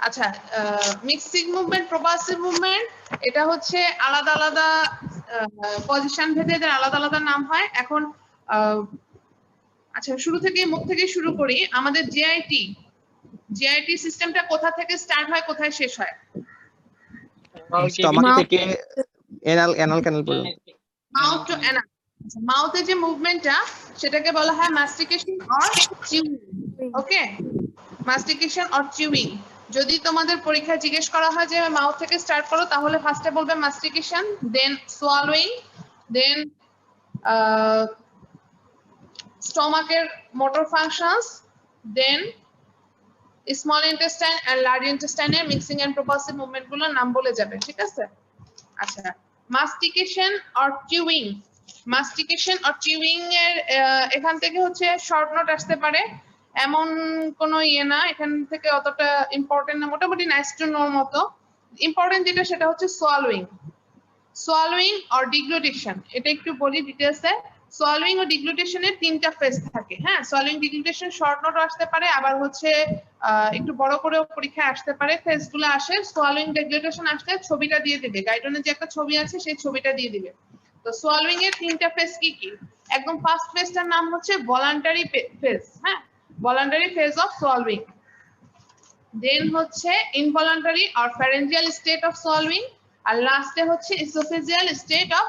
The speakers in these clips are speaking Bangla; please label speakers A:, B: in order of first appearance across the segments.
A: আচ্ছা, মিক্সিং মুভমেন্ট, প্রপালসিভ মুভমেন্ট, এটা হচ্ছে আলাদা আলাদা পজিশন ভেদে এদের আলাদা আলাদা নাম হয়। এখন আচ্ছা, মুখ থেকে শুরু করি। আমাদের জিআইটি সিস্টেমটা কোথা থেকে স্টার্ট হয়, কোথায় শেষ হয়?
B: স্টমাক থেকে অ্যানাল ক্যানাল পর্যন্ত।
A: Mouth to anal. মাউথে যে মুভমেন্টটা সেটাকে বলা হয় mastication or chewing. Okay, mastication or chewing. যদি তোমাদের পরীক্ষায় জিজ্ঞেস করা হয় যে মাউথ থেকে স্টার্ট করো, তাহলে ফার্স্টে বলবে মাস্টিকেশন, দেন সোয়ালোইং, দেন স্টমাকের motor functions, then small intestine and large ইন্টেস্টাইনের মিক্সিং এন্ড প্রপালসিভ মুভমেন্ট গুলোর নাম বলে যাবে। ঠিক আছে? আচ্ছা, mastication or chewing. Mastication or chewing এর এখান থেকে হচ্ছে শর্ট নোট আসতে পারে, এমন কোনো না, এখান থেকে অতটা ইম্পর্টেন্ট না, মোটামুটি নাইস টু নোর মতো। ইম্পর্টেন্ট যেটা সেটা হচ্ছে সোয়ালোইং অর ডিগ্লুটেশন। এটা একটু বলি ডিটেইলসে। সোয়ালোইং ও ডিগ্লুটেশনের 3টা ফেজ থাকে। হ্যাঁ, সোয়ালোইং ডিগ্লুটেশন শর্ট নোট আসতে পারে, আবার হচ্ছে একটু বড় করেও পরীক্ষায় আসতে পারে। ফেজগুলো আসে, সোয়ালোইং ডিগ্লুটেশন আসলে ছবিটা দিয়ে দিবে, গাইডনে যে একটা ছবি আছে সেই ছবিটা দিয়ে দিবে। তো সোয়ালোইং এর 3টা ফেজ কি কি? একদম ফার্স্ট ফেজটার নাম হচ্ছে ভলান্টারি ফেজ। হ্যাঁ, voluntary phase of swallowing. Then হচ্ছে involuntary or pharyngeal state of swallowing, আর লাস্টে হচ্ছে ইসোফেজিয়াল স্টেট অফ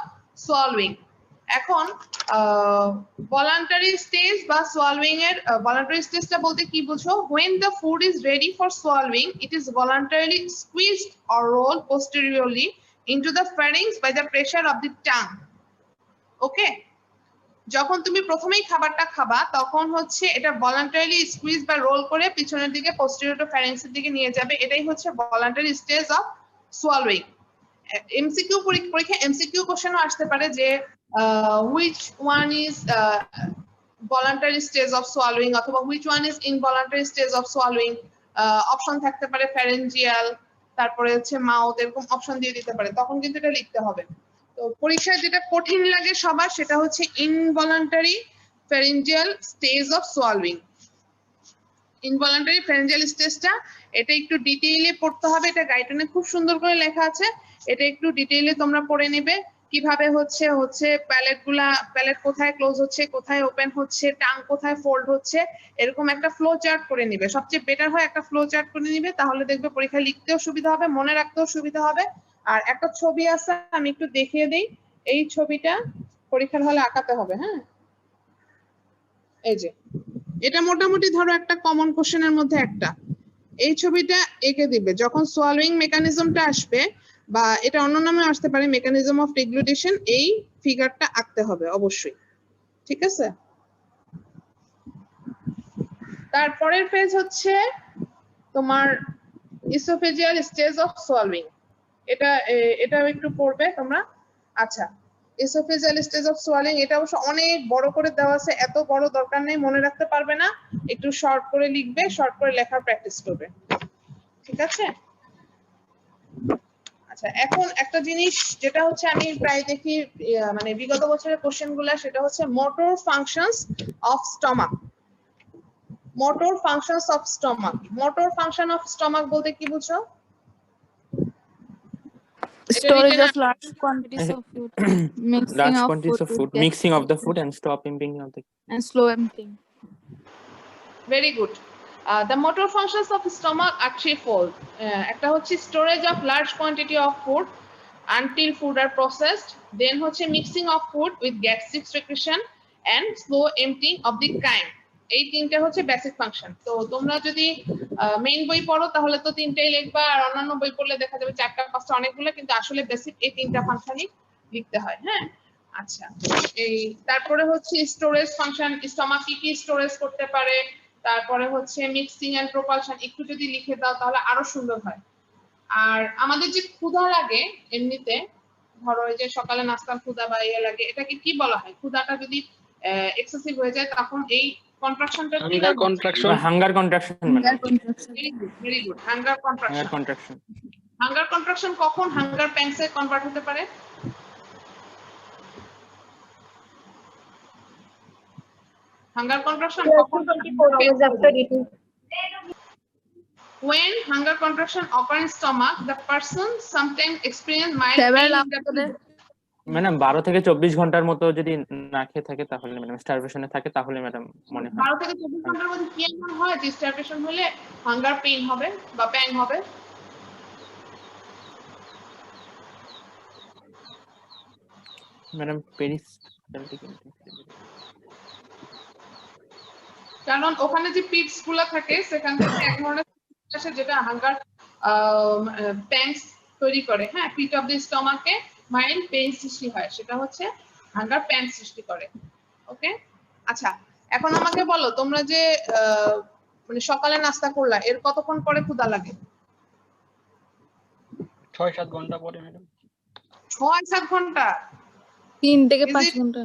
A: সোয়ালোইং। এখন ভলান্টারি স্টেজ বা সোয়ালোইং এর ভলান্টারি স্টেজটা বলতে কি বুঝো? when the food is ready for swallowing, it is voluntarily squeezed or rolled posteriorly into the pharynx by the pressure of the tongue. ওকে, যখন তুমি প্রথমেই খাবারটা খাবা তখন হচ্ছে এটা ভলান্টারিলি স্কুইজ বা রোল করে পিছনের দিকে পোস্টেরিয়র টু ফ্যারিংসের দিকে নিয়ে যাবে। এটাই হচ্ছে voluntary stage of swallowing. MCQ পরীক্ষা এমসিকিউ কোশ্চেনও আসতে পারে যে which one is voluntary stage of swallowing অথবা which one is involuntary stage of swallowing. Option থাকতে পারে ফ্যারেঞ্জিয়াল, তারপরে হচ্ছে মাউথ, এরকম অপশন দিয়ে দিতে পারে, তখন কিন্তু এটা লিখতে হবে। তো পরীক্ষায় যেটা কঠিন লাগে সবার সেটা হচ্ছে involuntary pharyngeal stage of swallowing. Involuntary pharyngeal স্টেজটা এটা একটু ডিটেইলে পড়তে হবে, এটা গাইডলাইনে খুব সুন্দর করে লেখা আছে, এটা একটু ডিটেইলে তোমরা পড়ে নেবে। কিভাবে হচ্ছে প্যালেট কোথায় ক্লোজ হচ্ছে, কোথায় ওপেন হচ্ছে, টাং কোথায় ফোল্ড হচ্ছে, এরকম একটা ফ্লো চার্ট করে নিবে। সবচেয়ে বেটার হয় একটা ফ্লো চার্ট করে নিবে, তাহলে দেখবে পরীক্ষা লিখতেও সুবিধা হবে, মনে রাখতেও সুবিধা হবে। আর একটা ছবি আছে, আমি একটু দেখিয়ে দিই। এই ছবিটা পরীক্ষার হলে আঁকাতে হবে। হ্যাঁ, এই যে এটা মোটামুটি ধরো একটা কমন কোশ্চেনের মধ্যে একটা। এই ছবিটা এঁকে দিবে যখন সোয়ালোইং মেকানিজমটা আসবে, বা এটা অন্য নামে আসতে পারে, মেকানিজম অফ ডিগ্লুটেশন, এই ফিগারটা আঁকতে হবে অবশ্যই। ঠিক আছে? তারপরের ফেজ হচ্ছে তোমার ইসোফেজিয়াল স্টেজ অফ সোয়ালোইং। এটাও একটু পড়বে তোমরা। আচ্ছা, ইসোফেজিয়াল স্টেজ অফ সোয়ালোইং এটা অবশ্য অনেক বড় করে দেওয়া আছে, এত বড় দরকার নেই, মনে রাখতে পারবে না, একটু শর্ট করে লিখবে, শর্ট করে লেখার প্র্যাকটিস করবে। ঠিক আছে? আচ্ছা, এখন একটা জিনিস যেটা হচ্ছে আমি প্রায় দেখি মানে বিগত বছরের কোশ্চেনগুলো, সেটা হচ্ছে motor functions of stomach. Motor functions of stomach. Motor function of stomach বলতে কি বুঝো?
C: Storage of large quantities of food,
B: mixing of the food and stop emptying of the
C: and slow emptying.
A: Very good. The motor functions of stomach are threefold. একটা হচ্ছে storage of large quantity of food until food are processed, then হচ্ছে mixing of food with gastric secretion and slow emptying of the chyme. এই তিনটা হচ্ছে বেসিক ফাংশন। তো তোমরা যদি মেইন বই পড়ো তাহলে তো তিনটাই লিখবা, আর অন্যান্য বই পড়লে দেখা যাবে 4টা 5টা অনেকগুলো, কিন্তু আসলে বেসিক এই তিনটা ফাংশনই লিখতে হয়। হ্যাঁ, আচ্ছা, এই তারপরে হচ্ছে স্টোরেজ ফাংশন, স্টমাক কি স্টোরেজ করতে পারে, তারপরে হচ্ছে মিক্সিং এন্ড প্রপালশন, একটু যদি লিখে দাও তাহলে আরো সুন্দর হয়। আর আমাদের যে ক্ষুধা লাগে এমনিতে, ধরো এই যে সকালে নাস্তার ক্ষুধা বা ইয়ে লাগে, এটাকে কি বলা হয়? ক্ষুধাটা যদি এক্সেসিভ হয়ে যায় তখন এই কন্ট্রাকশনটা কি?
B: Hunger contraction.
A: Very good, hunger contraction. Hunger contraction কখন হাঙ্গার প্যাংসে কনভার্ট হতে পারে? হাঙ্গার কন্ট্রাকশন কখন? When hunger contraction occurs in stomach, the person sometimes experience mild
C: Several
A: pain in the
C: after
B: madam 12 থেকে 24 ঘন্টার মতো যদি না খেয়ে থাকে তাহলে ম্যাডাম স্টারভেশনে থাকে তাহলে ম্যাডাম মনে হয়
A: 12 থেকে 24 ঘন্টার মধ্যে কি এমন হয় যে স্টারভেশন হলে হাঙ্গার পেইন হবে বা প্যাং হবে?
B: ম্যাডাম পেরিস্টালটিক
A: কারণ ওখানে যে পিটস গুলো থাকে সেখান থেকে এক ধরনের আসে যেটা হাঙ্গার প্যাংস তৈরি করে, হ্যাঁ, পিট অফ দ্য স্টমাকে মাইল্ড পেইন সৃষ্টি হয়, সেটা হচ্ছে হাঙ্গার প্যাং সৃষ্টি করে। ওকে, আচ্ছা এখন আমাকে বলো তোমরা যে মানে সকালে নাস্তা করলা এর কতক্ষণ পরে ক্ষুধা লাগে?
D: 6-7 ঘন্টা পরে ম্যাডাম।
A: 6-7 ঘন্টা?
C: 3 থেকে 5 ঘন্টা।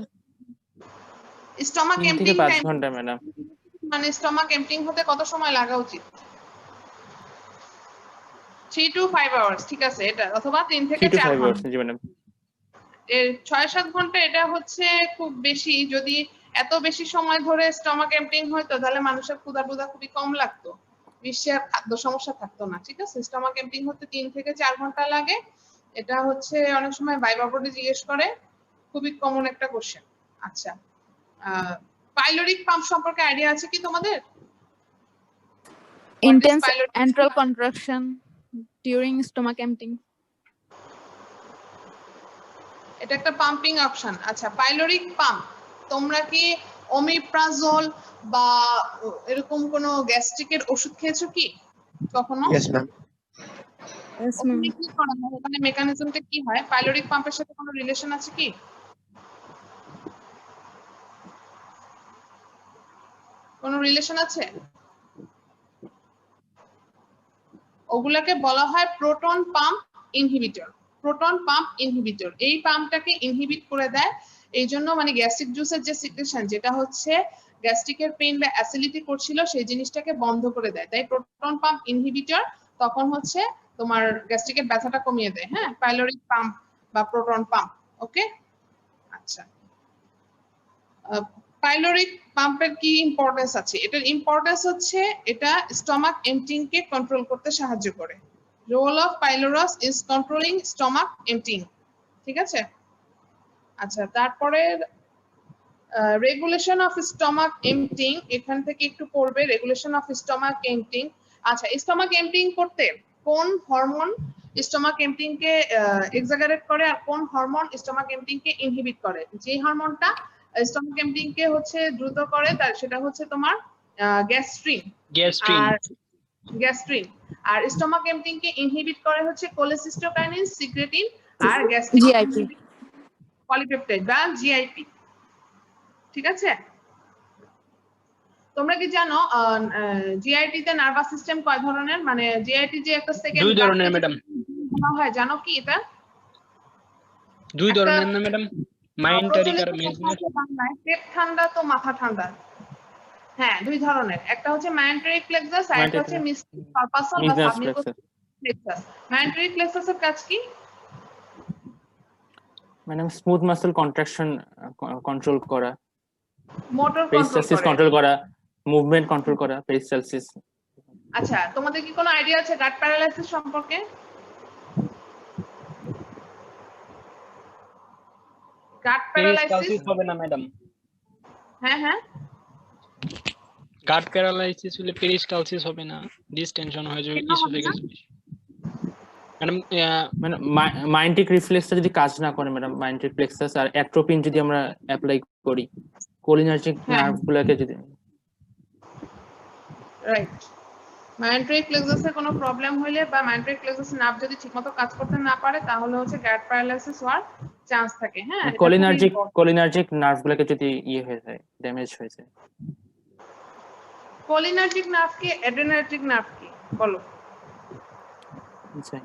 A: স্টমাক
B: 3 থেকে
A: এমপ্টিং
B: 5
A: টাইম
B: ঘন্টা ম্যাডাম।
A: মানে স্টমাক এমপ্টিং হতে কত সময় লাগা উচিত? 3 to 5 hours, ঠিক আছে, এটা অথবা 3 থেকে 4 ঘন্টা।
B: জি ম্যাডাম।
A: এর 6-7 ঘন্টা এটা হচ্ছে খুব বেশি। যদি এত বেশি সময় ধরে স্টমাক এমপ্টিং হতো তাহলে মানুষের ক্ষুধা খুবই কম লাগতো, বিশ্বের খাদ্য সমস্যা থাকতো না, ঠিক আছে। স্টমাক এমপ্টিং হতে 3 থেকে 4 ঘন্টা লাগে। এটা হচ্ছে অনেক সময় ভাইবা বোর্ডে জিজ্ঞেস করে, খুবই কমন একটা কোশ্চেন। আচ্ছা, পাইলোরিক পাম্প সম্পর্কে আইডিয়া আছে কি তোমাদের?
C: Intense antral contraction during stomach emptying.
A: এটা একটা পাম্পিং অপশন। আচ্ছা, পাইলোরিক পাম্প, তোমরা কি ওমিপ্রাজোল বা এরকম কোন গ্যাস্ট্রিকের ওষুধ খেয়েছো কি কখনো?
B: Yes ma'am.
C: Yes, ma'am.
A: কি করা হয় ওখানে, মেকানিজমটা কি হয়? পাইলোরিক পাম্পের সাথে কোনো রিলেশন আছে কি? কোনো রিলেশন আছে? ওগুলাকে বলা হয় proton pump inhibitor. Proton pump inhibitor এই পাম্পটাকে ইনহিবিট করে দেয়। এই জন্য মানে গ্যাস্ট্রিক জুসের যে সিক্রেশন, যেটা হচ্ছে গ্যাস্ট্রিকের পেইন বা অ্যাসিডিটি করছিল, সেই জিনিসটাকে বন্ধ করে দেয়। তাই প্রোটন পাম্প ইনহিবিটর তখন হচ্ছে তোমার গ্যাস্ট্রিকের ব্যথাটা কমিয়ে দেয়। হ্যাঁ, পাইলোরিক পাম্প বা প্রোটন পাম্প। ওকে, আচ্ছা, পাইলোরিক পাম্পের কি ইম্পর্টেন্স আছে? এটার ইম্পর্টেন্স হচ্ছে এটা স্টমাক এমপ্টিং কে কন্ট্রোল করতে সাহায্য করে। Role of pylorus is controlling stomach emptying, ঠিক আছে। আচ্ছা, তারপরে রেগুলেশন অফ স্টমাক এমপ্টিং, এখান থেকে একটু পড়বে রেগুলেশন অফ স্টমাক এমপ্টিং। আচ্ছা, স্টমাক এমপ্টিং করতে কোন হরমোন স্টমাক এমপ্টিং কে এক্সাজারেট করে আর কোন হরমোন স্টমাক এমপ্টিং কে ইনহিবিট করে? যে হরমোনটা স্টমাক এমপ্টিং কে হচ্ছে দ্রুত করে তার সেটা হচ্ছে তোমার গ্যাস্ট্রিন। গ্যাস্ট্রিন আর স্টমাক এমপ্টিং কে ইনহিবিট করে হচ্ছে কোলেসিস্টোকাইনিন, সিক্রেটিন আর গ্যাস্ট্রিক
C: GIP,
A: পলিপেপটাইড বা জিআইপি, ঠিক আছে। তোমরা কি জানো জিআইটি তে নার্ভাস সিস্টেম কয় ধরনের? মানে জিআইটি যে একটা সেকেন্ড
D: 2 ধরনের ম্যাডাম।
A: হয়, জানো কি এটা?
D: 2 ধরনের না ম্যাডাম, মাইন্টারিক আর মেজনাস।
A: বাংলায় পেট ঠান্ডা তো মাথা ঠান্ডা। হ্যাঁ, 2 ধরনের, একটা হচ্ছে মাইন্টারিক প্লেক্সাস আর একটা হচ্ছে মিসটিক পারপাসাল বা সাবমিউকাস প্লেক্সাস। মাইন্টারিক প্লেক্সাসের কাজ কি?
B: Madam smooth muscle contraction control করা,
A: মোটর
B: পেরিস্টালসিস কন্ট্রোল করা, মুভমেন্ট কন্ট্রোল করা, পেরিস্টালসিস।
A: আচ্ছা, তোমাদের কি কোনো আইডিয়া আছে গাট প্যারালাইসিস সম্পর্কে? গাট প্যারালাইসিস
D: হবে না ম্যাডাম।
A: হ্যাঁ হ্যাঁ,
D: গাট প্যারালাইসিস হলে পেরিস্টালসিস হবে না, ডিসটেনশন হয়ে যাবে, ইসোফেগাস। ম্যাডাম
B: মানে মাইন্টিক রিফ্লেক্সটা যদি কাজ না করে ম্যাডাম, মাইন্টিক প্লেক্সাস আর অ্যাট্রোপিন যদি আমরা অ্যাপ্লাই করি, কোলিনার্জিক নার্ভগুলোকে যদি,
A: রাইট, মাইন্টারিক প্লেক্সাসের কোনো প্রবলেম হলে বা মাইন্টারিক প্লেক্সাসের নার্ভ যদি ঠিকমতো কাজ করতে না পারে তাহলে হচ্ছে গাট প্যারালাইসিস হওয়ার চান্স থাকে। হ্যাঁ,
B: কোলিনার্জিক নার্ভগুলোকে যদি ইয়ে হয়ে যায়, ড্যামেজ হয়ে যায়।
A: কোলিনার্জিক নার্ভ কি অ্যাড্রেনার্জিক নার্ভ কি বলো?
B: আচ্ছা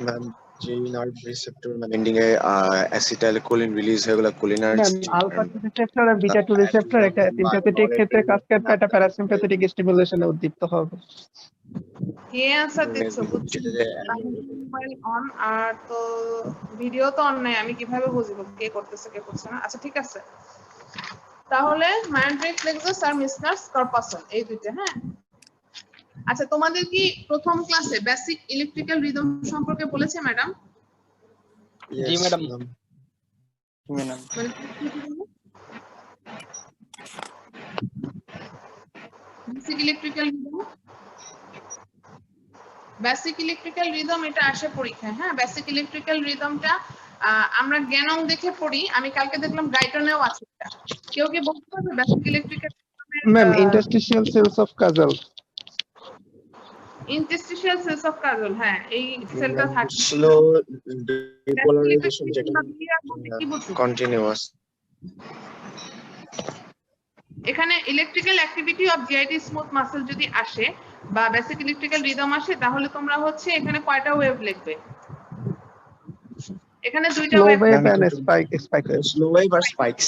E: ম্যাম, যে নার্ভ রিসেপ্টর মানে এন্ডিং এ অ্যাসিটাইলকোলিন রিলিজ হয়ে গেল কোলিনার্জিক।
F: আলফা 2 রিসেপ্টর আর বিটা 2 রিসেপ্টর একটা সিম্প্যাথেটিক ক্ষেত্রে কাজ করে, এটা প্যারাসিম্প্যাথেটিক স্টিমুলেশনে উদ্দীপ্ত হবে।
A: কে আনসার দিচ্ছ? মোবাইল অন আর তো ভিডিও তো অন নাই, আমি কিভাবে বুঝবো কে করতেছে কে করছে না? আচ্ছা, ঠিক আছে, তাহলে মাইন্টারিক প্লেক্সাস আর মিসনাস কর্পাসাল এই দুইটা। হ্যাঁ, আচ্ছা, তোমাদের কি প্রথম ক্লাসে বেসিক ইলেকট্রিক্যাল রিদম সম্পর্কে বলেছে ম্যাডাম?
D: জি
E: Yes,
D: madam.
E: ma'am.
B: Madam
A: basic electrical rhythm এটা আসে পরীক্ষায়। হ্যাঁ, বেসিক ইলেকট্রিক্যাল রিদমটা আমরা জ্ঞানং দেখে পড়ি। আমি কালকে দেখলাম গাইটনেও আছে এটা। কেউ কি বলতে পারবে basic electrical
F: ma'am interstitial cells of Cajal.
A: Interstitial cells of Cajal? হ্যাঁ, এই সেলটা থাকে।
E: Slow depolarization যেটা
A: কি বুঝছো?
E: continuous.
A: এখানে electrical activity of GIT smooth muscle যদি আসে বা বেসিক ইলেকট্রিক্যাল রিদম আসে, তাহলে তোমরা হচ্ছে এখানে কয়টা ওয়েভ লিখবে? এখানে দুইটা
F: slow
A: wave.
F: Wave and spike wave.
E: Slow wave or spikes.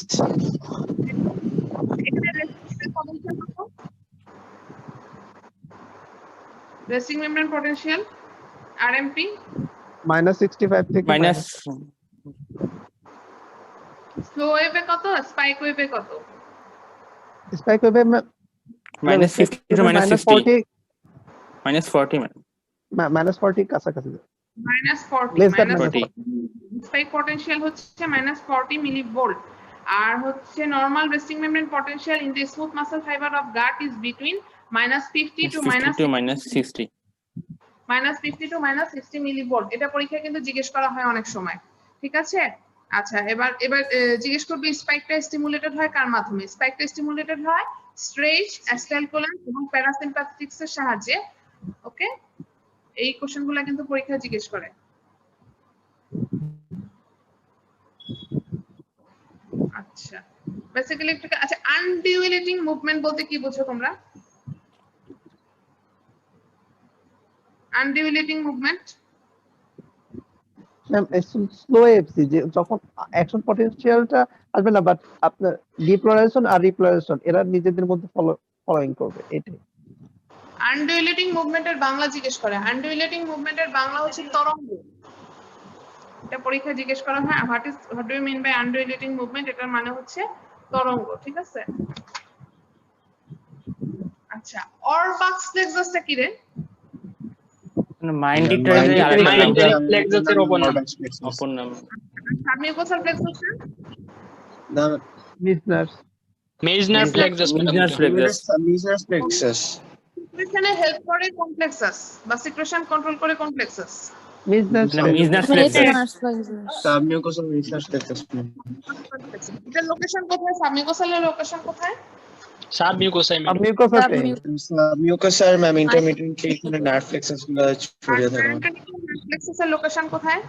A: এখানে রেসিস্ট্যান্স পটেনশিয়াল কত? রেস্টিং মেমব্রেন পটেনশিয়াল আরএমপি
F: -65 থেকে
B: মাইনাস
A: স্লো ওয়েভে কত, স্পাইক ওয়েভে কত?
F: স্পাইক ওয়েভে
B: -50 to -50 -40 ম্যাডাম
F: -40 কাছাকাছি।
A: -40
F: Less than
B: -40
A: স্পাইক পটেনশিয়াল হচ্ছে -40 মিলিভোল্ট। আর হচ্ছে normal resting membrane potential in the smooth muscle fibre of gut is between -50 to
B: -60
A: -50 to -60 millivolt. এটা পরীক্ষায় কিন্তু জিজ্ঞেস করা হয় অনেক সময়। ঠিক আছে? আচ্ছা, এবার জিজ্ঞেস করবে স্পাইকটা স্টিমুলেটেড হয় কার মাধ্যমে? স্পাইকটা স্টিমুলেটেড হয় স্ট্রেচ, অ্যাসিটাইলকোলিন এবং প্যারাসিম্প্যাথেটিক্স এর সাহায্যে। ওকে, এই কোশ্চেনগুলো কিন্তু পরীক্ষায় জিজ্ঞেস করে। আচ্ছা, বেসিক্যালি আচ্ছা, আনডিউলেটিং মুভমেন্ট বলতে কি বুঝো তোমরা? আনডিউলেটিং মুভমেন্ট
F: ম্যাম স্লো ওয়েভসি যে যখন অ্যাকশন পটেনশিয়ালটা আসবে না, বাট আপনার ডিপোলারাইজেশন আর রিপোলারাইজেশন এরা নিজেদের মধ্যে ফলোইং করবে, এটাই।
A: আনডিউলেটিং মুভমেন্টের বাংলা জিজ্ঞেস করে। আনডিউলেটিং মুভমেন্টের বাংলা হচ্ছে তরঙ্গ। এটা পরীক্ষা জিজ্ঞেস করা হয়, what do you mean by undulating movement? এটার মানে হচ্ছে তরঙ্গ। ঠিক আছে? আচ্ছা, অরবাক্স প্লেক্সাসটা কি রে?
B: মাইন্ডিটারি
D: Mindary plexus-এর অপর নাম।
B: অপর নাম
A: সাবমিউকোসাল প্লেক্সাসটা
F: লিসনার্স
D: Meissner plexus madam.
E: Measles plexus.
A: সিক্রেশনে হেল্প করে কোন প্লেক্সাস বা সিক্রেশন কন্ট্রোল করে কোন plexus?
F: Meissner's
B: Meissner's plexus
E: Submucosal measles plexus.
A: এটার লোকেশন কোথায়? সাবমিউকোসালের লোকেশন কোথায়?
D: সাবমিউকোসাই ম্যাডাম।
F: মিউকোসাতে
E: Submucosal ma'am intermittently এখানে nerve plexus গুলো ছড়িয়ে থাকে।
A: প্লেক্সাসের লোকেশন কোথায়?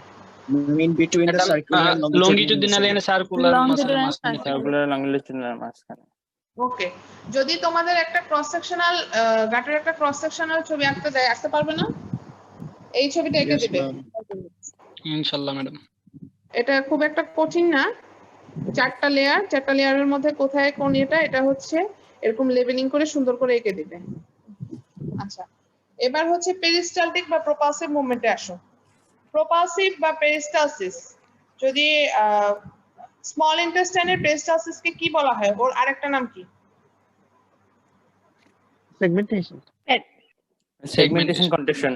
E: In between the circular and
D: longitudinal and circular muscle
C: Longitudinal
D: মাঝখানে থাকে।
B: সার্কুলার লংগিটিউডিনাল মাঝখানে।
A: ওকে, যদি তোমাদের একটা ক্রস সেকশনাল গাটের একটা ক্রস সেকশনাল ছবি আঁকতে দেয়, আঁকতে পারবে না? এই ছবিটা এঁকে
E: Yes,
A: দিবে।
E: ma'am.
D: ইনশাআল্লাহ ম্যাডাম।
A: এটা খুব একটা কঠিন না, চারটা লেয়ারের মধ্যে কোথায় কোন এটা হচ্ছে এরকম লেবেলিং করে সুন্দর করে এঁকে দিবে। আচ্ছা, এবার হচ্ছে পেরিস্টালটিক বা প্রপালসিভ মুভমেন্টে আসো। প্রপালসিভ বা পেরিস্টালসিস, যদি স্মল ইন্টেস্টাইনের পেরিস্টালসিসকে কি বলা হয়? ওর আরেকটা নাম কি?
F: Segmentation.
B: Segmentation contraction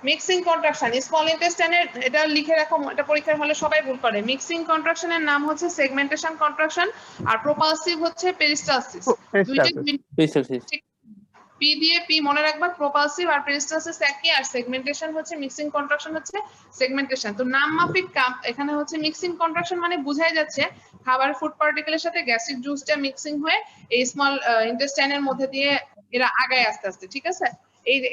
A: mixing contraction. Small ইন্টেস্টাইনের এটা লিখে রাখো, এটা পরীক্ষার হলে সবাই ভুল করে। মিক্সিং কন্ট্রাকশনের নাম হচ্ছে সেগমেন্টেশন কন্ট্রাকশন, আর প্রপালসিভ হচ্ছে পেরিস্টালসিস। দুইটা
B: পেরিস্টালসিস
A: পি দিয়ে পি মনে রাখবা। প্রপালসিভ আর পেরিস্টালসিস একই, আর সেগমেন্টেশন হচ্ছে মিক্সিং কন্ট্রাকশন হচ্ছে সেগমেন্টেশন। তো নাম মাফিক কাম এখানে হচ্ছে মিক্সিং কন্ট্রাকশন মানে বুঝাই যাচ্ছে খাবার ফুড পার্টিকেলের সাথে গ্যাস্ট্রিক জুসটা মিক্সিং হয়ে এই স্মল ইন্টেস্টাইনের মধ্যে দিয়ে এরা আগায় আস্তে আস্তে। ঠিক আছে?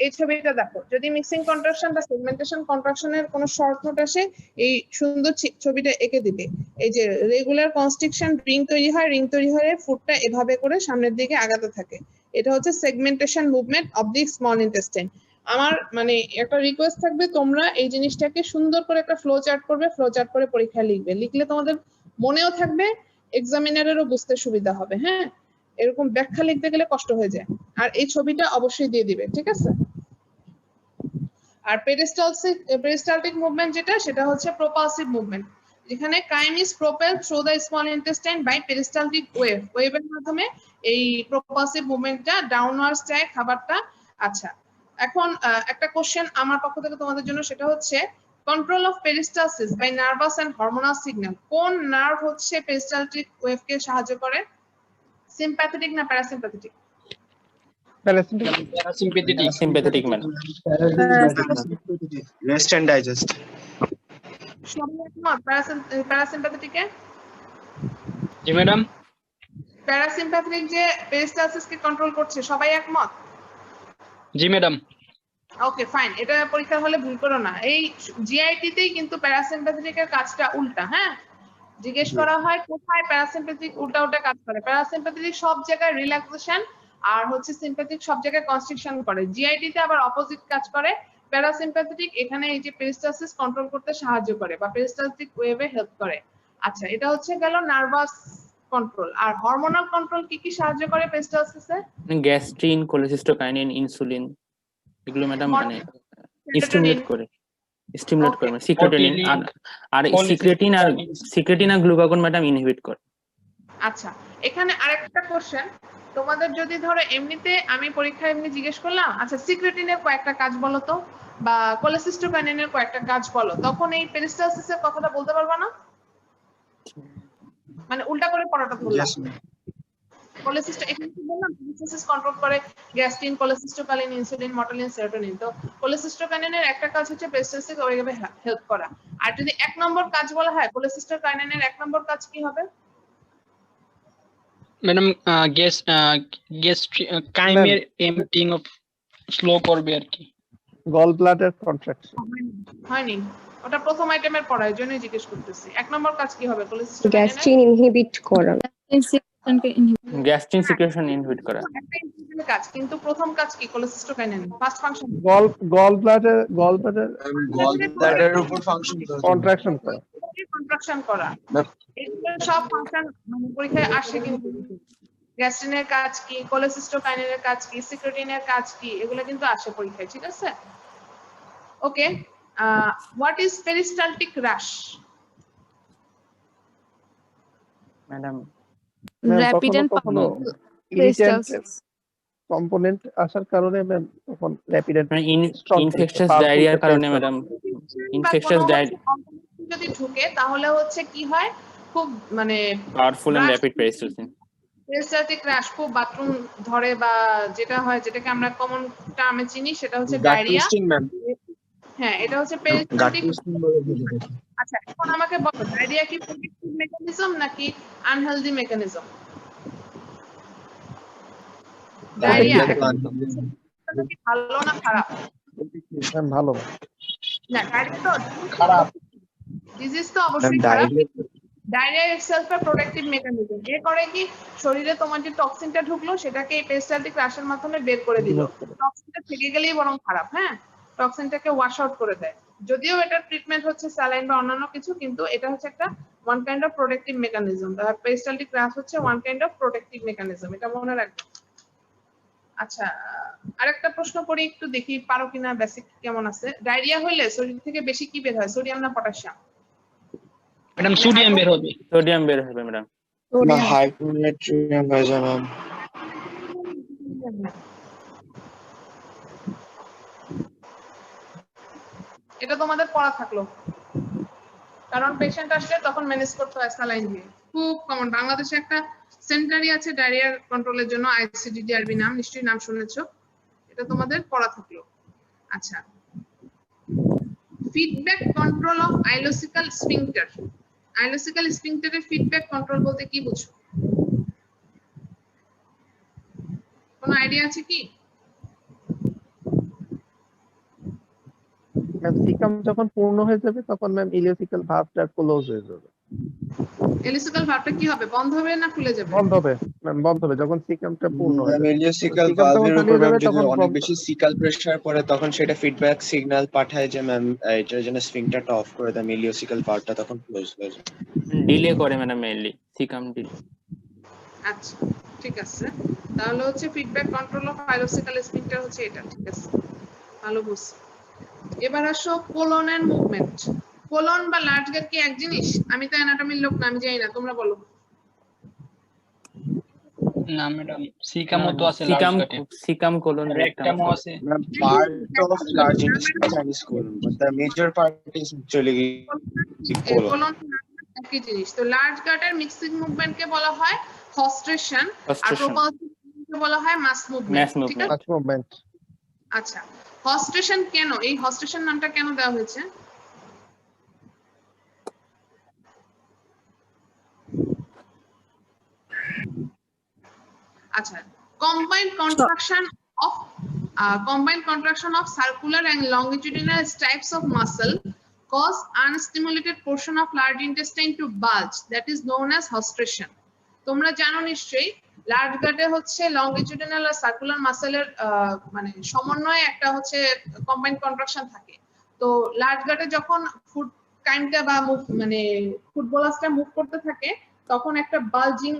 A: এই ছবিটা দেখো, যদি মিক্সিং কন্ট্রাকশন বা সেগমেন্টেশন কন্ট্রাকশনের কোনো শর্ট নোট আসে, এই সুন্দর ছবিটা এঁকে দিবে। এই যে রেগুলার কনস্ট্রিকশন রিং তৈরি হয়, রিং তৈরি হয়ে ফুডটা এভাবে করে সামনের দিকে আগাতে থাকে। এটা হচ্ছে segmentation movement of the small intestine. আমার মানে একটা রিকোয়েস্ট থাকবে, তোমরা এই জিনিসটাকে সুন্দর করে একটা ফ্লো চার্ট করবে, ফ্লো চার্ট করে পরীক্ষায় লিখবে। লিখলে তোমাদের মনেও থাকবে, এক্সামিনারেরও বুঝতে সুবিধা হবে। হ্যাঁ, এরকম ব্যাখ্যা লিখতে গেলে কষ্ট হয়ে যায়। আর এই ছবিটা অবশ্যই দিয়ে দিবে। ঠিক আছে? আর পেরিস্টালটিক মুভমেন্ট যেটা, সেটা হচ্ছে প্রপালসিভ মুভমেন্ট। এখানে chyme is propelled through the small intestine by peristaltic wave, ওয়েভের মাধ্যমে এই প্রপালসিভ মুভমেন্টটা ডাউনওয়ার্ডস যায় খাবারটা। আচ্ছা, এখন একটা কোশ্চেন আমার পক্ষ থেকে তোমাদের জন্য, সেটা হচ্ছে control of peristalsis by nervous and hormonal signal. কোন নার্ভ হচ্ছে পেরিস্টালটিক ওয়েভকে সাহায্য করে? সিম্প্যাথেটিক না parasympathetic?
D: Parasympathetic.
B: Sympathetic madam.
E: Rest and digest.
A: সবাই একমত প্যারাসিম্প্যাথেটিকে?
D: জি ম্যাডাম।
A: প্যারাসিম্প্যাথেটিক যে পেরিস্টালসিসকে কন্ট্রোল করছে, সবাই একমত?
D: জি ম্যাডাম।
A: ওকে ফাইন, এটা পরীক্ষার হলে ভুল করো না। এই জিআইটি তেই কিন্তু প্যারাসিম্প্যাথেটিকের কাজটা উল্টা। হ্যাঁ, জিজ্ঞেস করা হয় কোথায় প্যারাসিম্প্যাথেটিক উল্টা উল্টা কাজ করে। প্যারাসিম্প্যাথেটিক সব জায়গায় রিল্যাক্সেশন আর হচ্ছে সিম্প্যাথেটিক সব জায়গায় কনস্ট্রিকশন করে। জিআইটি তে আবার অপোজিট কাজ করে। প্যারাসিম্প্যাথেটিক এখানে এই যে পেরিস্টালসিস কন্ট্রোল করতে সাহায্য করে বা পেরিস্টালটিক ওয়েভে হেল্প করে। আচ্ছা, এটা হচ্ছে গেল নার্ভাস কন্ট্রোল। আর হরমোনাল কন্ট্রোল কি কি সাহায্য করে পেরিস্টালসিসে?
B: গ্যাস্ট্রিন, কোলেসিস্টোকাইনিন, ইনসুলিন, এগুলো ম্যাডাম মানে স্টিমুলেট করে মানে সিক্রেটিন আর সিক্রেটিন আর গ্লুকাগন ম্যাডাম ইনহিবিট করে।
A: আচ্ছা, এখানে আরেকটা কোশ্চেন তোমাদের, যদি ধরো এমনিতে আমি পরীক্ষায় এমনি জিজ্ঞেস করলাম, আচ্ছা সিক্রেটিনের কয়েকটা কাজ বলো তো, বা কোলেসিস্টোকাইনিনের কয়েকটা কাজ বলো, তখন এই পেরিস্টালসিসের কথাটা বলতে পারবা না? মানে উল্টা করে পড়াটা বললাম। কোলেসিস্টো এখানে কি বললাম, পেরিস্টালসিস কন্ট্রোল করে গ্যাস্ট্রিন, কোলেসিস্টোকাইনিন, ইনসুলিন, মর্টালিন, সেরোটোনিন। তো কোলেসিস্টোকাইনিনের একটা কাজ হচ্ছে পেরিস্টালসিস ওয়েভে হেল্প করা। আর যদি এক নম্বর কাজ বলা হয়, কোলেসিস্টোকাইনিনের এক নম্বর কাজ কি হবে?
D: ম্যাডাম কাইমের এমটিং অফ স্লো করবে আর কি।
F: গল ব্লাডার কন্ট্রাকশন
A: হয়নি, ওটা প্রথম আইটেমের পড়ার জন্যই জিজ্ঞেস করতেছি। এক নম্বর কাজ কি হবে কোলেসিস্টোকাইনিনের?
G: গ্যাস্ট্রিন ইনহিবিট করা।
B: গ্যাস্ট্রিন সিক্রেশন ইনহিবিট করে।
A: একটা ইম্পর্টেন্ট কাজ, কিন্তু প্রথম কাজ কি cholecystokinin? First function
F: gall bladder
E: Gallbladder উপর ফাংশন করে।
F: কন্ট্রাকশন করে।
A: কন্ট্রাকশন করা, এগুলো সব ফাংশন মানে পরীক্ষায় আসে। কিন্তু গ্যাস্ট্রিনের কাজ কি, কোলেসিস্টোকাইনিনের কাজ কি, সিক্রেটিনের কাজ কি, এগুলো কিন্তু আসে পরীক্ষায়। ঠিক আছে, okay. What is peristaltic rush?
B: Madam
C: Rapid and
F: কখনো
C: peristalsis.
F: কম্পোনেন্ট আসার কারণে ম্যাম তখন র্যাপিড
B: মানে ইনফেকশাস ডায়রিয়ার কারণে ম্যাডাম, ইনফেকশাস ডায়রিয়া
A: যদি ঢুকে তাহলে হচ্ছে কি হয়, খুব মানে
B: powerful and rapid peristalsis.
A: Peristaltic rush খুব বাথরুম ধরে, বা যেটা হয়, যেটাকে আমরা কমন টার্মে চিনি, সেটা হচ্ছে ডায়রিয়া। হ্যাঁ, এটা হচ্ছে পেরিস্টালটিক। আচ্ছা, এখন আমাকে বলো, ডায়রিয়া কি প্রোটেক্টিভ মেকানিজম নাকি আনহেলদি মেকানিজম? ডায়রিয়া কি ভালো না খারাপ?
F: ভালো
A: না, ডায়রিয়া তো
D: খারাপ।
A: ডিজিজ তো অবশ্যই খারাপ। Diarrhoea itself a protective mechanism. এ করে কি, শরীরে তোমার যে টক্সিনটা ঢুকলো সেটাকে এই পেরিস্টালটিক রাশের মাধ্যমে বের করে দিল। টক্সিনটা থেকে গেলেই বরং খারাপ। হ্যাঁ, টক্সিনটাকে ওয়াশ আউট করে দেয়। যদিও এটা ট্রিটমেন্ট হচ্ছে স্যালাইন বা অন্যান্য কিছু, কিন্তু এটা হচ্ছে একটা one kind of protective mechanism. তার পেরিস্টালটিক রাশ হচ্ছে one kind of protective mechanism, এটা মনে রাখবে। আচ্ছা, আরেকটা প্রশ্ন করি, একটু দেখি পারো কিনা, বেসিক কেমন আছে। ডায়রিয়া হইলে শরীর থেকে বেশি কি বের হয়, সোডিয়াম না পটাশিয়াম?
D: ম্যাডাম সোডিয়াম বের হবে।
B: সোডিয়াম বের হবে ম্যাডাম।
E: হাইপোনাট্রিয়াম হয়ে যায় ম্যাম।
A: এটা তোমাদের পড়া থাকলো, কারণ পেশেন্ট আসলে তখন ম্যানেজ করতে হয় স্যালাইন দিয়ে। খুব কমন, বাংলাদেশে একটা সেন্টারই আছে ডায়রিয়ার কন্ট্রোলের জন্য, আইসিডিডিআরবি নাম, নিশ্চয়ই নাম শুনেছো। এটা তোমাদের পড়া থাকলো। আচ্ছা, feedback control of ileocaecal sphincter. Ileocaecal স্ফিংক্টারের ফিডব্যাক কন্ট্রোল বলতে কি বুঝো? কোনো আইডিয়া আছে কি?
F: সিকাম যখন পূর্ণ হয়ে যাবে তখন ম্যাম ইলিওসিক্যাল ভালভটা ক্লোজ হয়ে যাবে।
A: ইলিওসিক্যাল ভালভটা কি হবে, বন্ধ হবে না খুলে যাবে?
F: বন্ধ হবে ম্যাম, বন্ধ হবে যখন সিকামটা পূর্ণ হয়ে যাবে।
E: ইলিওসিক্যাল ভালভের উপর ম্যাম যদি অনেক বেশি সিকাল প্রেসার পড়ে তখন সেটা ফিডব্যাক সিগন্যাল পাঠায় যে ম্যাম এটার জন্য স্ফিংক্টারটা অফ করে দেন, ইলিওসিক্যাল ভালভটা তখন ক্লোজ হয়ে যায়।
B: ডিলে করে ম্যাডাম, মেইনলি সিকাম ডিলে।
A: আচ্ছা, ঠিক আছে, তাহলে হচ্ছে feedback control of ileocaecal sphincter হচ্ছে এটা। ঠিক আছে, ভালো বুঝছি। এবার আসো কোলনের মুভমেন্ট। কোলন বা লার্জ গেট কি এক জিনিস? আমি তো অ্যানাটমির লোক না, আমি জানি না, তোমরা বলো।
D: না ম্যাডাম, সিকামও তো আছে
B: সিকাম
D: লার্জ কাটে,
B: সিকাম কোলন
D: রেক্টামও আছে।
E: Ma'am, part of large intestine is colon, but the major part is actually the colon.
A: Colon একই জিনিস। তো লার্জ গাটের মিক্সিং মুভমেন্টকে বলা হয় হস্ট্রেশন, আর
B: Hostration.
A: প্রোপালসিভকে বলা হয় মাস মুভমেন্ট,
B: Mass
A: ঠিক
B: movement.
A: আছে?
F: মুভমেন্ট।
A: আচ্ছা, হস্ট্রেশন কেন, এই হস্ট্রেশন নামটা কেন দেওয়া হয়েছে? আচ্ছা, combined contraction of circular and longitudinal stripes of muscle cause unstimulated portion of large intestine to bulge, that is known as hostration. তোমরা জানো নিশ্চয়ই লার্জ গাটে হচ্ছে লংগিটিউডিনাল আর সার্কুলার মাসেলের মানে সমন্বয়ে একটা হচ্ছে কম্বাইন্ড কন্ট্রাকশন থাকে। তো লার্জ গাটে যখন ফুড কাইন্ডটা বা মানে ফুটবলার্সটা মুভ করতে থাকে তখন একটা বালজিং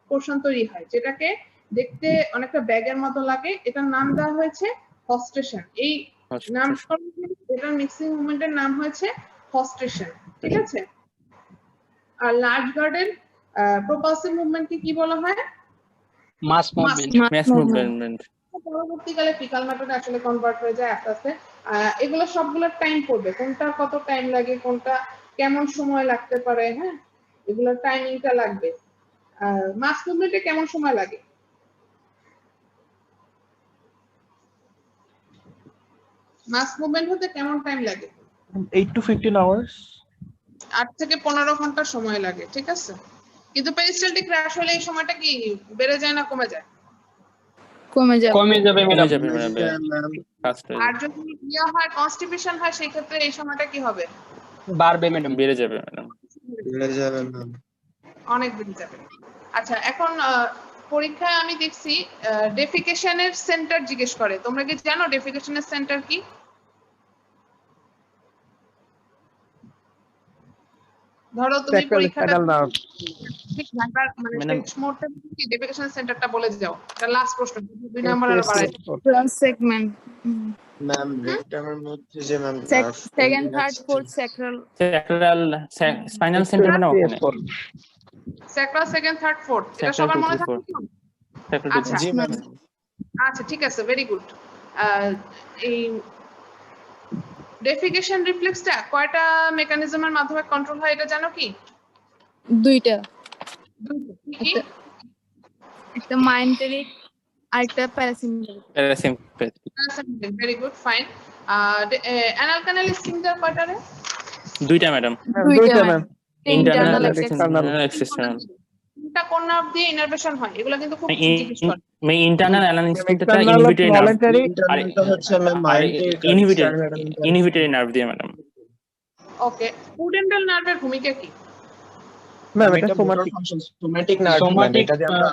A: পোর্শন তৈরি হয়, যেটাকে দেখতে অনেকটা ব্যাগের মতো লাগে। এটার নাম দেওয়া হয়েছে হস্ট্রেশন। এই নামকরণ, এটার মিক্সিং মুভমেন্টের নাম হয়েছে হস্ট্রেশন, ঠিক আছে? আর লার্জ গার্ডের প্রপালসিভ মুভমেন্টকে কি বলা হয়?
D: Mass movement.
B: Mass movement.
A: পরবর্তীকালে ফিকাল মেথডে আসলে কনভার্ট হয়ে যায় আস্তে আস্তে। এগুলো সবগুলোর টাইম পড়বে, কোনটা কত টাইম লাগে, কোনটা কেমন সময় লাগতে পারে, হ্যাঁ, এগুলোর টাইমিংটা লাগবে। মাস মুভমেন্টে কেমন সময় লাগে? মাস মুভমেন্ট হতে কেমন টাইম লাগে?
F: 8 to 15 hours।
A: 8 থেকে 15 ঘন্টা সময় লাগে, ঠিক আছে? কিন্তু পেরিস্টালটিক ক্র্যাশ হলে এই সময়টা কি বেড়ে যায় না কমে যায়?
C: কমে যাবে।
D: কমে যাবে
B: কমে
D: ম্যাডাম।
B: যাবে ম্যাডাম, ফাস্ট হয়ে
A: আর
B: যাবে,
A: যদি ইয়ে হয়, কনস্টিপেশন হয়, সেই ক্ষেত্রে এই সময়টা কি হবে?
D: বাড়বে ম্যাডাম।
B: বেড়ে যাবে ম্যাডাম।
E: বেড়ে যাবে ma'am।
A: অনেক বেড়ে যাবে। আচ্ছা, এখন পরীক্ষায় আমি দেখছি ডেফিকেশনের সেন্টার জিজ্ঞেস করে। তোমরা কি জানো ডেফিকেশনের সেন্টার কি? ধরো তুমি
F: স্যাক্রাল
A: পরীক্ষাটা
F: স্পাইনাল নার্ভ।
A: ঠিক ঢাকার মানে
B: Madam-
A: শেষ মুহূর্তে কি ডেফিকেশনের সেন্টারটা বলে যাও। এটা লাস্ট প্রশ্ন, 2 নাম্বার আরো বাড়াই।
C: First segment,
E: Ma'am, rectum এর মধ্যে যে ma'am
C: second, third, fourth sacral.
B: Sacral spinal centre মানে ওখানে
A: স্যাক্রাল সেকেন্ড থার্ড ফোর্থ, এটা
B: Sacral
A: সবার
B: 2,
A: মনে
B: 3,
A: থাকে
B: 4
A: তো?
B: স্যাক্রাল
A: আচ্ছা।
E: জি ma'am।
A: আচ্ছা, ঠিক আছে, ভেরি গুড। এই ডেফিকেশন রিফ্লেক্সটা কয়টা মেকানিজমের মাধ্যমে কন্ট্রোল হয় এটা জানো কি?
C: দুইটা,
A: কি?
C: একটা মাইন্টেরিক আর একটা parasympathetic.
B: Parasympathetic.
A: Very good, fine. Anal canal sphincter কয়টা রে?
B: দুইটা ম্যাডাম,
C: দুইটা ma'am,
B: internal
C: internal
B: external external.
A: কোনটা কোন নার্ভ দিয়ে ইনারভেশন হয়? এগুলো কিন্তু খুব জিজ্ঞেস করে।
B: ইন্টারনাল অ্যানাল ইনস্টিংক্টটা
F: External
B: ইনহিবিটরি নার্ভ,
F: voluntary,
B: আর
E: Internal হচ্ছে ma'am myotic, আর external
B: ইনহিবিটরি নার্ভ দিয়ে ম্যাডাম।
A: ওকে, পুডেন্টাল নার্ভের ভূমিকা কি?
F: ম্যাম
E: এটা
F: এটা somatic.
E: Somatic nerve ma'am,
D: Somatic,
E: এটা দিয়ে আমরা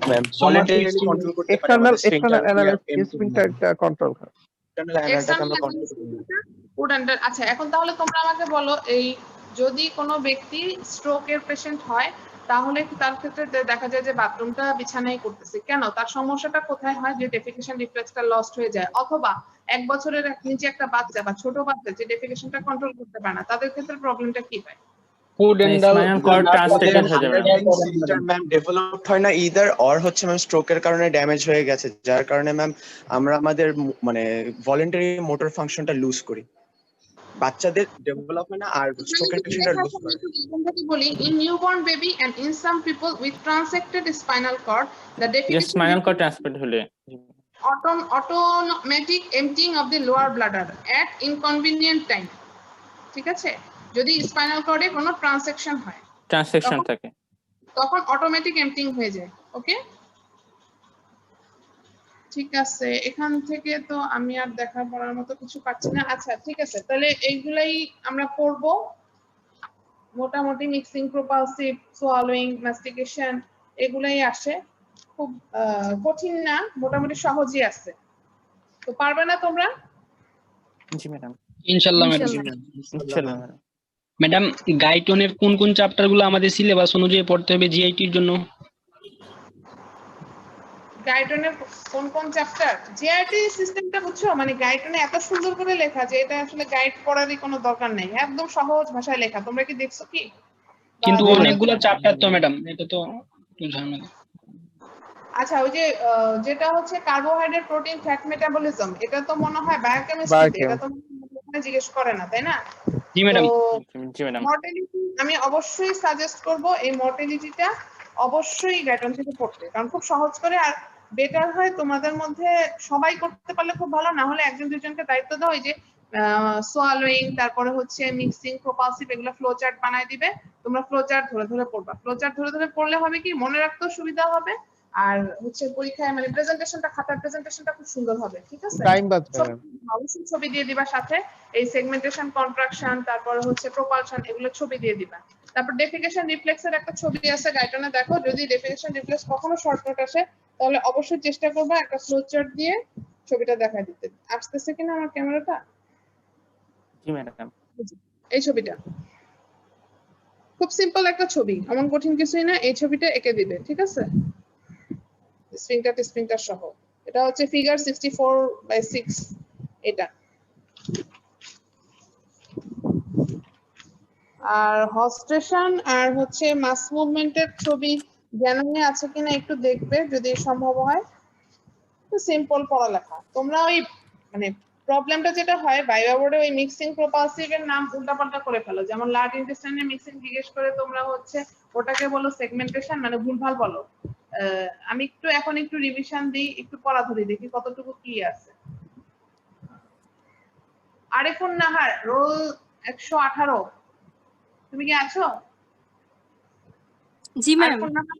E: ma'am voluntarily control করতে পারি।
F: এক্সটার্নাল
E: আমাদের sphincter
F: অ্যানাল
E: empty
F: স্ফিংক্টারটা কন্ট্রোল করে।
E: internal analটাকে আমরা control করতে পারি।
A: পুডেন্টাল। আচ্ছা, এখন তাহলে তোমরা আমাকে বলো, এই যদি কোনো ব্যক্তি স্ট্রোকের পেশেন্ট হয় তাহলে তার ক্ষেত্রে দেখা যায় যে বাথরুমটা বিছানায় করতেছে, কেন? তার সমস্যাটা কোথায় হয়? যে ডেফিকেশন রিফ্লেক্সটা লস্ট হয়ে যায়, অথবা 1 বছরের নিচে একটা বাচ্চা বা ছোট বাচ্চা যে ডেফিকেশনটা কন্ট্রোল করতে পারে না, তাদের ক্ষেত্রে প্রবলেমটা কি হয়?
D: পুডেন্টাল
B: স্পাইনাল কর্ড ট্রান্সলেটেড হয়ে যাবে ম্যাডাম।
E: sphincter ma'am developed হয় না either or, হচ্ছে ম্যাম স্ট্রোকের কারণে ড্যামেজ হয়ে গেছে, যার কারণে ম্যাম আমরা আমাদের মানে ভলান্টারি মোটর ফাংশনটা লুজ করি। বাচ্চাদের ডেভেলপ হয় না, আর স্ট্রোকের পেশেন্টরা লুজ করে।
A: বলি, in newborn baby and in some people with transected spinal cord the
B: just
A: definition
B: spinal cord transfer হলে
A: automatic emptying of the lower bladder at inconvenient time, ঠিক আছে? যদি স্পাইনাল কর্ডে কোনো ট্রান্সেকশন হয়
B: ট্রান্সেকশন থাকে,
A: তখন অটোমেটিক এমপ্টিং হয়ে যায়। ওকে, ঠিক আছে, এখান থেকে তো আমি আর দেখা পড়ার মতো কিছু পাচ্ছি না। আচ্ছা, ঠিক আছে, তাহলে এইগুলাই আমরা পড়ব মোটামুটি। মিক্সিং, প্রপালসিভ, সোয়ালোইং, ম্যাস্টিকেশন, এগুলাই আসে। খুব কঠিন না, মোটামুটি সহজই আছে। তো পারবে না তোমরা?
B: জি ম্যাডাম,
D: ইনশাআল্লাহ ম্যাডাম।
B: ইনশাআল্লাহ ম্যাডাম।
D: ম্যাডাম, গাইটনের কোন কোন চ্যাপ্টার গুলো আমাদের সিলেবাস অনুযায়ী পড়তে হবে জিআইটির জন্য?
A: গাইডনের কোন কোন চ্যাপ্টার? জিআরটি সিস্টেমটা বুঝছো, মানে গাইডনে এত সুন্দর করে লেখা যে এটা আসলে গাইড পড়ারই কোনো দরকার নেই, একদম সহজ ভাষায় লেখা। তোমরা কি দেখছো কি?
D: কিন্তু
A: বা-
D: অনেকগুলো চ্যাপ্টার তো ম্যাডাম, এটা তো একটু ঝামেলা।
A: আচ্ছা, ওই যে যেটা হচ্ছে কার্বোহাইড্রেট, প্রোটিন, ফ্যাট মেটাবলিজম, এটা তো মনে হয় বায়োকেমিস্ট্রিতে, এটা তো মনে হয় জিজ্ঞেস করে না, তাই না?
D: জি ম্যাডাম।
B: জি ম্যাডাম।
A: মর্টালিটি আমি অবশ্যই সাজেস্ট করব এই মর্টালিটিটা অবশ্যই গাইডন থেকে পড়তে, কারণ খুব সহজ করে। আর বেটার হয় তোমাদের মধ্যে সবাই করতে পারলে খুব ভালো, না হলে একজন দুজনকে দায়িত্ব দাও, এই যে সোয়ালোয়িং, তারপরে হচ্ছে মিক্সিং, প্রপালসিভ, এগুলো ফ্লো চার্ট বানায় দিবে। তোমরা ফ্লো চার্ট ধরে ধরে পড়বা। ফ্লো চার্ট ধরে ধরে পড়লে হবে কি, মনে রাখতেও সুবিধা হবে, আর হচ্ছে পরীক্ষায় মানে প্রেজেন্টেশনটা, খাতার প্রেজেন্টেশনটা খুব সুন্দর হবে। ঠিক আছে,
F: টাইম বাঁচবে।
A: অবশ্যই ছবি দিয়ে দিবা সাথে, এই সেগমেন্টেশন, কন্ট্রাকশন, তারপরে হচ্ছে প্রপালশন, এগুলো ছবি দিয়ে দিবা। তারপর ডেফিকেশন রিফ্লেক্সের একটা ছবি আছে গাইডনে, দেখো যদি ডেফিকেশন রিফ্লেক্স কখনো শর্টকাট আসে তাহলে অবশ্যই চেষ্টা করবা একটা ফ্লো চার্ট দিয়ে ছবিটা দেখাই দিতে। আসতেছে কিনা আমার ক্যামেরাটা?
B: জি ম্যাডাম।
A: এই ছবিটা খুব সিম্পল একটা ছবি, এমন কঠিন কিছুই না। এই ছবিটা এঁকে দিবে, ঠিক আছে, স্প্রিংটার সহ। এটা হচ্ছে ফিগার 64/6, এটা। আর হস্টেশন আর হচ্ছে মাস মুভমেন্টের ছবি জ্ঞানে আছে কিনা একটু দেখবে যদি সম্ভব হয়। সিম্পল পড়ালেখা। তোমরা ওই মানে প্রবলেমটা যেটা হয় ভাইভা বোর্ডে, ওই মিক্সিং প্রপালসিভ এর নাম উল্টাপাল্টা করে ফেলো। যেমন লার্জ ইন্টেস্টাইনের মিক্সিং জিজ্ঞেস করে তোমরা হচ্ছে ওটাকে বলো সেগমেন্টেশন, মানে ভুলভাল বলো। আমি এখন একটু রিভিশন দিই, একটু পড়া ধরি, দেখি কতটুকু কি আছে। আরিফুন নাহার, রোল 118, তুমি কি আছো?
G: জি ম্যাম।
A: আরিফুন নাহার,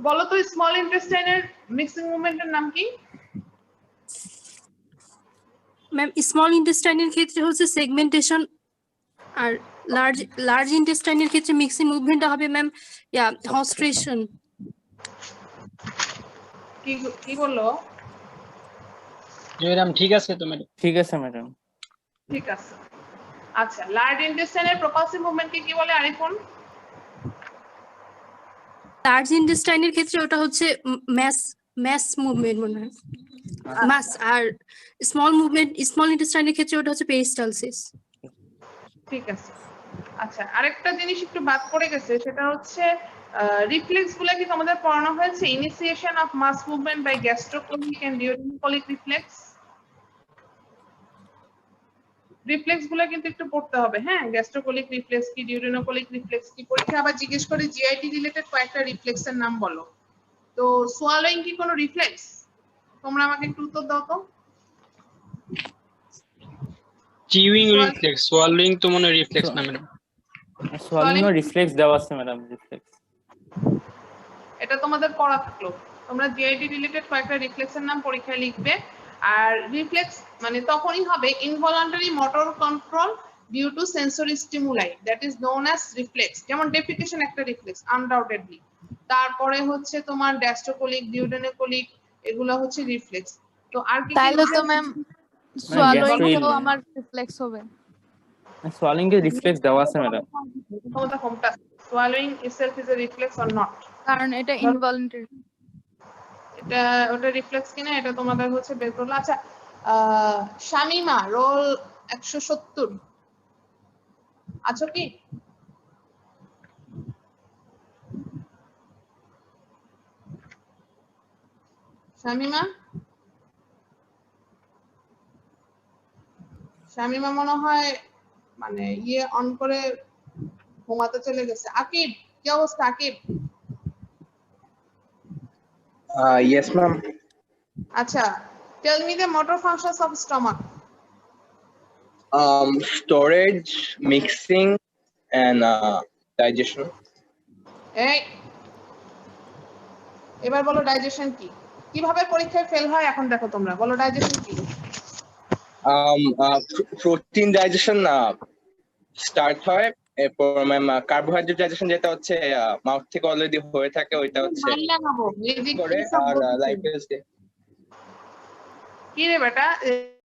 A: বলো তো স্মল ইন্টেস্টাইনের মিক্সিং মুভমেন্টের নাম কি?
G: ম্যাম স্মল ইন্টেস্টাইনের ক্ষেত্রে হচ্ছে সেগমেন্টেশন, আর লার্জ ইন্টেস্টাইনের ক্ষেত্রে মিক্সিং মুভমেন্টটা হবে ম্যাম হস্ট্রেশন।
A: কি বললো?
D: জি ম্যাডাম, ঠিক আছে তো ম্যাডাম।
B: ঠিক আছে ম্যাডাম।
A: ঠিক আছে। আচ্ছা, লার্জ ইন্টেস্টাইনের প্রপালসিভ মুভমেন্টকে কি বলে আরিফুন?
G: লার্জ ইন্টেস্টাইনের ক্ষেত্রে ওটা হচ্ছে ম্যাস মুভমেন্ট মনে হয়, মাস। আর স্মল ইন্টেস্টাইনের ক্ষেত্রে ওটা হচ্ছে পেরিস্টালসিস।
A: ঠিক আছে। আচ্ছা, আরেকটা জিনিস একটু বাদ পড়ে গেছে, সেটা হচ্ছে রিফ্লেক্স গুলা কি তোমাদের পড়ানো হয়েছে? Initiation of mass movement by gastrocolic and duodenocolic reflex. Reflex গুলা কিন্তু একটু পড়তে হবে, হ্যাঁ। গ্যাস্ট্রোকোলিক রিফ্লেক্স কি, ডিউরেনোকোলিক রিফ্লেক্স কি, পরীক্ষা আবার জিজ্ঞেস করে জিআইটি রিলেটেড কয়েকটা রিফ্লেক্সের নাম বলো। তো সোয়ালোইং কি কোনো রিফ্লেক্স? তোমরা আমাকে একটু উত্তর দাও তো।
D: চিউইং রিফ্লেক্স, সোয়ালোইং তো মনে রিফ্লেক্স না ম্যাডাম।
B: সোয়ালিং রিফ্লেক্স দেওয়া আছে ম্যাডাম, রিফ্লেক্স।
A: এটা তোমাদের পড়া থাকলো। তোমরা জিআইটি রিলেটেড কয়েকটা রিফ্লেক্সের নাম পরীক্ষায় লিখবে। আর রিফ্লেক্স মানে তখনই হবে involuntary motor control due to sensory stimuli, that is known as reflex. যেমন ডেফিকেশন একটা রিফ্লেক্স আনডাউটেডলি। তারপরে হচ্ছে তোমার গ্যাস্ট্রোকোলিক, ডিউরেনোকোলিক, এগুলো হচ্ছে রিফ্লেক্স। তো আর কি
C: তাহলে তো ম্যাম সোয়ালোইং তো আমার রিফ্লেক্স হবে।
B: সোয়ালিং এর রিফ্লেক্স দেওয়া আছে ম্যাডাম।
A: ক্ষমতা কোনটা? সোয়ালোইং itself is a reflex or not?
C: কারণ এটা ইনভলন্টারি।
A: এটা ওটা রিফ্লেক্স কিনা এটা তোমাদের হচ্ছে বের করলো। আচ্ছা, শামিমা, রোল 170, আছো কি? শামিমা মনে হয় মানে অন করে ঘুমাতে চলে গেছে। আকিব, কি অবস্থা আকিব?
H: Yes, ma'am.
A: আচ্ছা, tell me the motor functions of stomach.
H: Storage, mixing, and digestion.
A: এই এবার বলো ডাইজেশন কি? কিভাবে পরীক্ষায় ফেল হয় এখন দেখো তোমরা, বলো ডাইজেশন কি?
H: Protein digestion start হয়, এরপর ম্যাম কার্বোহাইড্রেট ডাইজেশন যেটা হচ্ছে মাউথ থেকে অলরেডি হয়ে থাকে, ওইটা হচ্ছে করে আর লাইপেজ
A: কি রে বেটা